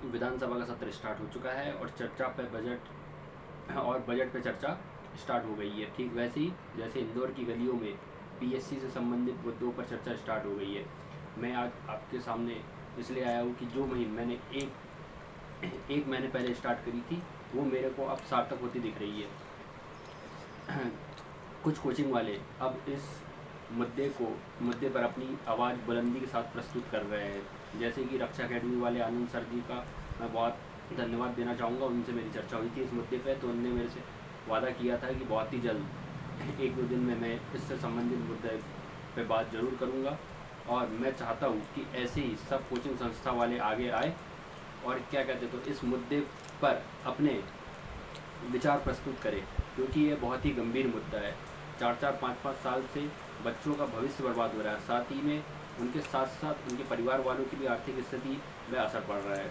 विधानसभा का सत्र स्टार्ट हो चुका है और चर्चा पे बजट पे चर्चा स्टार्ट हो गई है। ठीक वैसे ही जैसे इंदौर की गलियों में पीएससी से संबंधित मुद्दों पर चर्चा स्टार्ट हो गई है। मैं आज आपके सामने इसलिए आया हूँ कि जो मुहिम मैंने एक महीने पहले स्टार्ट करी थी वो मेरे को अब सार्थक होती दिख रही है। कुछ कोचिंग वाले अब इस मुद्दे पर अपनी आवाज़ बुलंदी के साथ प्रस्तुत कर रहे हैं। जैसे कि रक्षा अकेडमी वाले आनंद सर जी का मैं बहुत धन्यवाद देना चाहूँगा। उनसे मेरी चर्चा हुई थी इस मुद्दे पे, तो उन्होंने मेरे से वादा किया था कि बहुत ही जल्द 1-2 दिन में मैं इससे संबंधित मुद्दे पे बात ज़रूर करूँगा। और मैं चाहता हूँ कि ऐसे ही सब कोचिंग संस्था वाले आगे आए और क्या कहते तो इस मुद्दे पर अपने विचार प्रस्तुत करें, क्योंकि ये बहुत ही गंभीर मुद्दा है। 4-4, 5-5 साल से बच्चों का भविष्य बर्बाद हो रहा है, साथ ही में उनके साथ साथ उनके परिवार वालों की भी आर्थिक स्थिति में असर पड़ रहा है।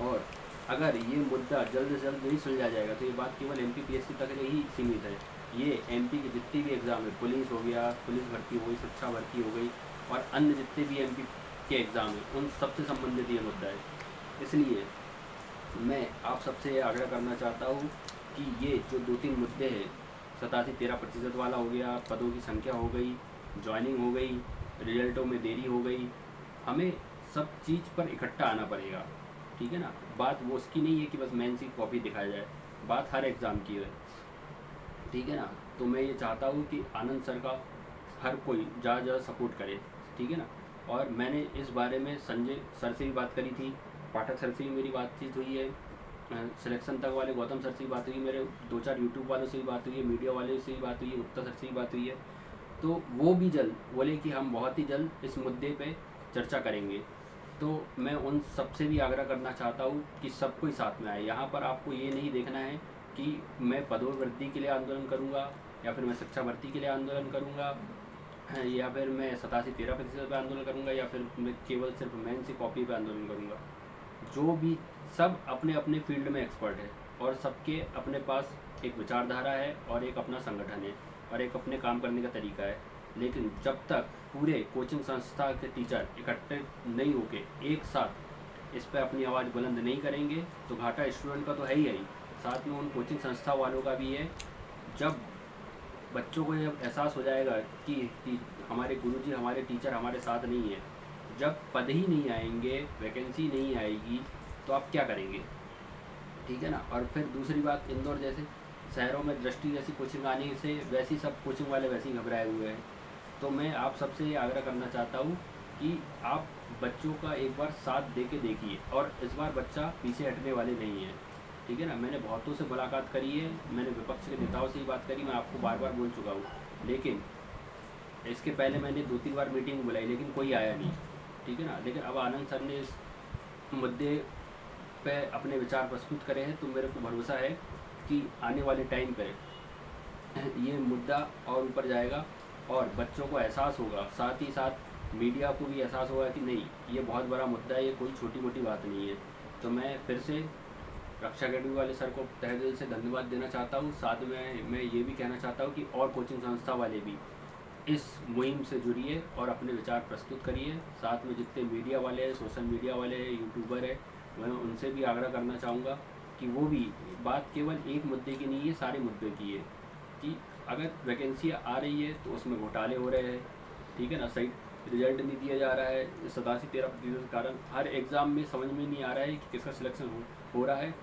और अगर ये मुद्दा जल्द से जल्द नहीं सुलझा जाएगा तो ये बात केवल MPPSC तक ही सीमित है। ये MP के जितने भी एग्ज़ाम है, पुलिस हो गया, पुलिस भर्ती हो गई, शिक्षा भर्ती हो गई और अन्य जितने भी MP के एग्ज़ाम हैं उन सबसे संबंधित ये मुद्दा है। इसलिए मैं आप सबसे आग्रह करना चाहता हूँ कि ये जो 2-3 मुद्दे हैं, 87-13% वाला हो गया, पदों की संख्या हो गई, ज्वाइनिंग हो गई, रिजल्टों में देरी हो गई, हमें सब चीज़ पर इकट्ठा आना पड़ेगा। ठीक है ना, बात वो उसकी नहीं है कि बस मेंस की कॉपी दिखाया जाए, बात हर एग्ज़ाम की है। ठीक है ना, तो मैं ये चाहता हूँ कि आनंद सर का हर कोई ज़्यादा सपोर्ट करे। ठीक है ना, और मैंने इस बारे में संजय सर से भी बात करी थी, पाठक सर से भी मेरी बातचीत हुई है, सिलेक्शन तक वाले गौतम सर से भी बात हुई, मेरे 2-4 यूट्यूब वालों से भी बात हुई है, मीडिया वाले से भी बात हुई है, गुप्ता सर से भी बात हुई है। तो वो भी जल्द बोले कि हम बहुत ही जल्द इस मुद्दे पे चर्चा करेंगे। तो मैं उन सबसे भी आग्रह करना चाहता हूँ कि सब कोई साथ में आए। यहाँ पर आपको ये नहीं देखना है कि मैं पदोन्नति के लिए आंदोलन करूँगा या फिर मैं शिक्षा भर्ती के लिए आंदोलन करूँगा या फिर मैं 87-13% पर आंदोलन करूँगा या फिर मैं केवल सिर्फ मेंस की कॉपी पर आंदोलन करूँगा। जो भी सब अपने अपने फील्ड में एक्सपर्ट है और सबके अपने पास एक विचारधारा है और एक अपना संगठन है और एक अपने काम करने का तरीका है। लेकिन जब तक पूरे कोचिंग संस्था के टीचर इकट्ठे नहीं होके एक साथ इस पर अपनी आवाज़ बुलंद नहीं करेंगे तो घाटा स्टूडेंट का तो है ही, साथ में उन कोचिंग संस्था वालों का भी है। जब बच्चों को जब एहसास हो जाएगा कि हमारे गुरुजी, हमारे टीचर हमारे साथ नहीं है, जब पद ही नहीं आएंगे, वैकेंसी नहीं आएगी, तो आप क्या करेंगे? ठीक है ना। और फिर दूसरी बात, इंदौर जैसे शहरों में दृष्टि जैसी कोचिंग आने से वैसी सब कोचिंग वाले वैसे ही घबराए हुए हैं। तो मैं आप सबसे ये आग्रह करना चाहता हूँ कि आप बच्चों का एक बार साथ दे के देखिए, और इस बार बच्चा पीछे हटने वाले नहीं है। ठीक है ना, मैंने बहुतों से मुलाकात करी है, मैंने विपक्ष के नेताओं से ही बात करी, मैं आपको बार बार बोल चुका हूँ, लेकिन इसके पहले मैंने 2-3 बार मीटिंग बुलाई लेकिन कोई आया नहीं। ठीक है ना, लेकिन अब आनंद सर ने इस मुद्दे पे अपने विचार प्रस्तुत करे हैं, तो मेरे को भरोसा है कि आने वाले टाइम पे ये मुद्दा और ऊपर जाएगा और बच्चों को एहसास होगा, साथ ही साथ मीडिया को भी एहसास होगा कि नहीं, ये बहुत बड़ा मुद्दा है, ये कोई छोटी मोटी बात नहीं है। तो मैं फिर से रक्षा अकेडमी वाले सर को तहे दिल से धन्यवाद देना चाहता हूँ। साथ में मैं ये भी कहना चाहता हूँ कि और कोचिंग संस्था वाले भी इस मुहिम से जुड़िए और अपने विचार प्रस्तुत करिए। साथ में जितने मीडिया वाले हैं, सोशल मीडिया वाले हैं, यूट्यूबर है, मैं उनसे भी आग्रह करना चाहूँगा कि वो भी बात केवल एक मुद्दे की नहीं है, सारे मुद्दे की है कि अगर वैकेंसी आ रही है तो उसमें घोटाले हो रहे हैं। ठीक है ना, सही रिजल्ट नहीं दिया जा रहा है, 87-13% के कारण हर एग्ज़ाम में समझ में नहीं आ रहा है कि किसका सिलेक्शन हो रहा है,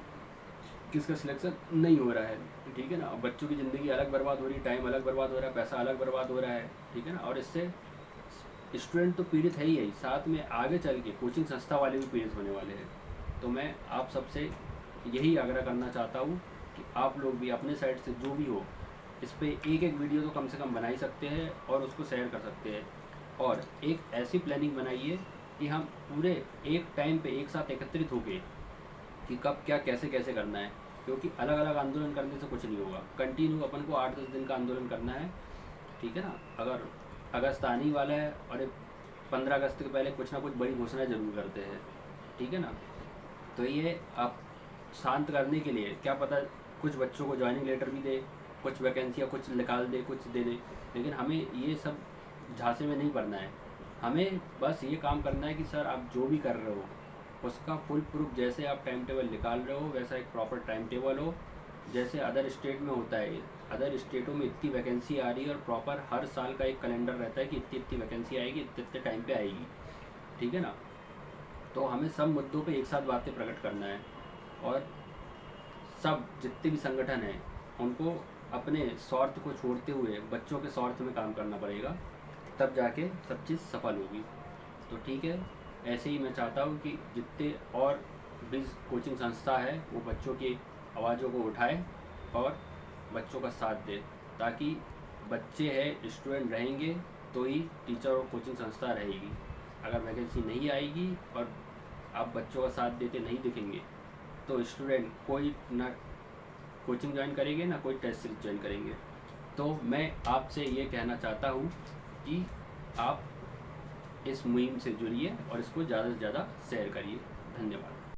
किसका सिलेक्शन नहीं हो रहा है। ठीक है ना, बच्चों की ज़िंदगी अलग बर्बाद हो रही है, टाइम अलग बर्बाद हो रहा है, पैसा अलग बर्बाद हो रहा है। ठीक है ना, और इससे स्टूडेंट तो पीड़ित है ही, साथ में आगे चल के कोचिंग संस्था वाले भी पीड़ित होने वाले हैं। तो मैं आप सबसे यही आग्रह करना चाहता हूँ कि आप लोग भी अपने साइड से जो भी हो, इस पर एक वीडियो तो कम से कम बना ही सकते हैं और उसको शेयर कर सकते हैं। और एक ऐसी प्लानिंग बनाइए कि हम पूरे एक टाइम पे एक साथ एकत्रित होके कि कब क्या कैसे कैसे करना है, क्योंकि अलग अलग आंदोलन करने से कुछ नहीं होगा। कंटिन्यू अपन को 8-10 दिन का आंदोलन करना है। ठीक है ना, अगर अगस्त आने ही वाला है और 15 अगस्त के पहले कुछ ना कुछ बड़ी घोषणा जरूर करते हैं। ठीक है ना, तो ये आप शांत करने के लिए क्या पता कुछ बच्चों को ज्वाइनिंग लेटर भी दे, कुछ वैकेंसियाँ कुछ निकाल दे, कुछ दे दे, लेकिन हमें ये सब झांसे में नहीं पड़ना है। हमें बस ये काम करना है कि सर आप जो भी कर रहे हो उसका फुल प्रूफ जैसे आप टाइम टेबल निकाल रहे हो वैसा एक प्रॉपर टाइम टेबल हो, जैसे अदर स्टेट में होता है। अदर स्टेटों में इतनी वैकेंसी आ रही है और प्रॉपर हर साल का एक कैलेंडर रहता है कि इतनी इतनी वैकेंसी आएगी, इतने इतने टाइम पे आएगी, ठीक है ना। तो हमें सब मुद्दों पे एक साथ बातें प्रकट करना है और सब जितने भी संगठन हैं उनको अपने स्वार्थ को छोड़ते हुए बच्चों के स्वार्थ में काम करना पड़ेगा, तब जाके सब चीज़ सफल होगी। तो ठीक है, ऐसे ही मैं चाहता हूँ कि जितने और भी कोचिंग संस्था है वो बच्चों की आवाज़ों को उठाए और बच्चों का साथ दे, ताकि बच्चे हैं स्टूडेंट रहेंगे तो ही टीचर और कोचिंग संस्था रहेगी। अगर वैकेंसी नहीं आएगी और आप बच्चों का साथ देते नहीं दिखेंगे तो स्टूडेंट कोई ना कोचिंग ज्वाइन करेंगे ना कोई टेस्ट सीरीज ज्वाइन करेंगे। तो मैं आपसे ये कहना चाहता हूँ कि आप इस मुहिम से जुड़िए और इसको ज़्यादा से ज़्यादा शेयर करिए।